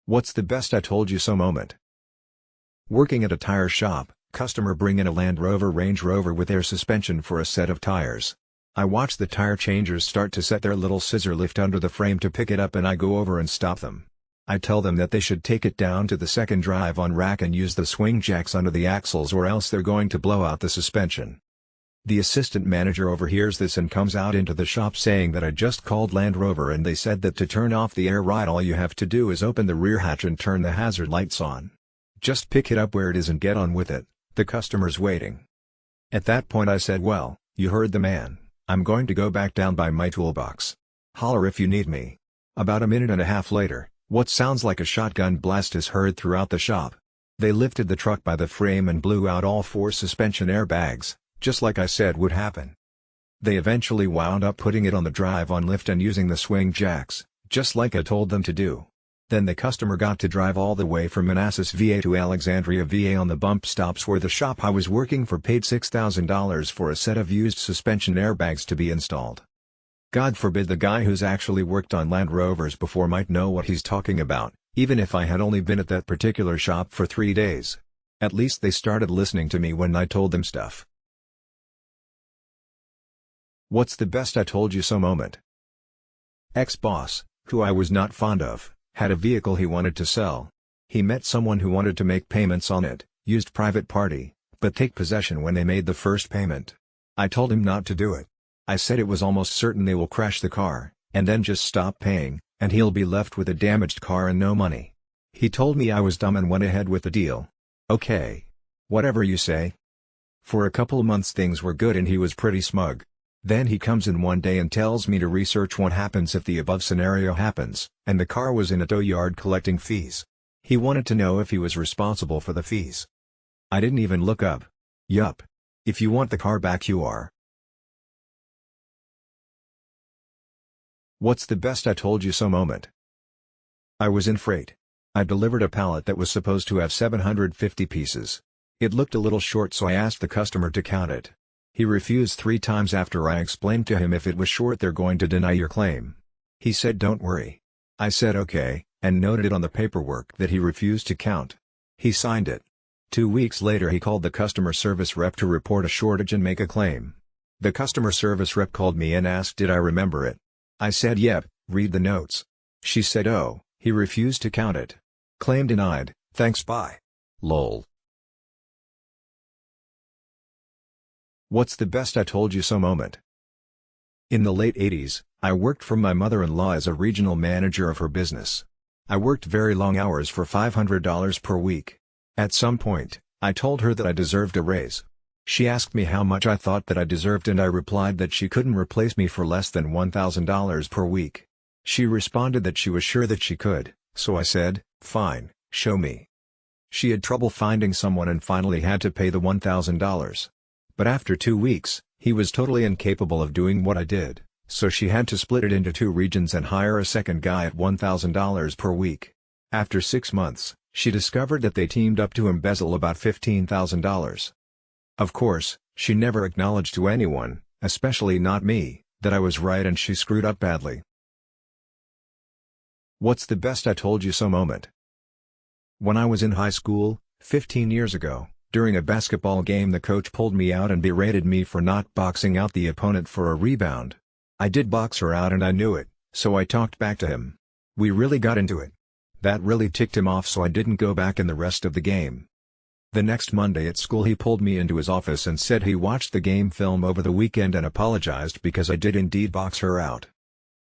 What's the best I told you so moment? Working at a tire shop, customer bring in a Land Rover Range Rover with air suspension for a set of tires. I watch the tire changers start to set their little scissor lift under the frame to pick it up and I go over and stop them. I tell them that they should take it down to the second drive-on rack and use the swing jacks under the axles or else they're going to blow out the suspension. The assistant manager overhears this and comes out into the shop saying that I just called Land Rover and they said that to turn off the air ride all you have to do is open the rear hatch and turn the hazard lights on. Just pick it up where it is and get on with it, the customer's waiting. At that point I said, well, you heard the man, I'm going to go back down by my toolbox. Holler if you need me. About a minute and a half later, what sounds like a shotgun blast is heard throughout the shop. They lifted the truck by the frame and blew out all 4 suspension airbags. Just like I said would happen. They eventually wound up putting it on the drive-on lift and using the swing jacks, just like I told them to do. Then the customer got to drive all the way from Manassas, VA to Alexandria, VA on the bump stops where the shop I was working for paid $6,000 for a set of used suspension airbags to be installed. God forbid the guy who's actually worked on Land Rovers before might know what he's talking about, even if I had only been at that particular shop for 3 days. At least they started listening to me when I told them stuff. What's the best I told you so moment? Ex-boss, who I was not fond of, had a vehicle he wanted to sell. He met someone who wanted to make payments on it, used private party, but take possession when they made the first payment. I told him not to do it. I said it was almost certain they will crash the car, and then just stop paying, and he'll be left with a damaged car and no money. He told me I was dumb and went ahead with the deal. Okay. Whatever you say. For a couple months things were good and he was pretty smug. Then he comes in one day and tells me to research what happens if the above scenario happens, and the car was in a tow yard collecting fees. He wanted to know if he was responsible for the fees. I didn't even look up. Yup. If you want the car back you are. What's the best I told you so moment? I was in freight. I delivered a pallet that was supposed to have 750 pieces. It looked a little short so I asked the customer to count it. He refused 3 times after I explained to him if it was short they're going to deny your claim. He said don't worry. I said okay, and noted it on the paperwork that he refused to count. He signed it. 2 weeks later he called the customer service rep to report a shortage and make a claim. The customer service rep called me and asked did I remember it. I said yep, read the notes. She said oh, he refused to count it. Claim denied, thanks bye. Lol. What's the best I told you so moment? In the late 80s, I worked for my mother-in-law as a regional manager of her business. I worked very long hours for $500 per week. At some point, I told her that I deserved a raise. She asked me how much I thought that I deserved and I replied that she couldn't replace me for less than $1,000 per week. She responded that she was sure that she could, so I said, fine, show me. She had trouble finding someone and finally had to pay the $1,000. But after 2 weeks, he was totally incapable of doing what I did, so she had to split it into 2 regions and hire a second guy at $1,000 per week. After 6 months, she discovered that they teamed up to embezzle about $15,000. Of course, she never acknowledged to anyone, especially not me, that I was right and she screwed up badly. What's the best I told you so moment? When I was in high school, 15 years ago, during a basketball game the coach pulled me out and berated me for not boxing out the opponent for a rebound. I did box her out and I knew it, so I talked back to him. We really got into it. That really ticked him off so I didn't go back in the rest of the game. The next Monday at school he pulled me into his office and said he watched the game film over the weekend and apologized because I did indeed box her out.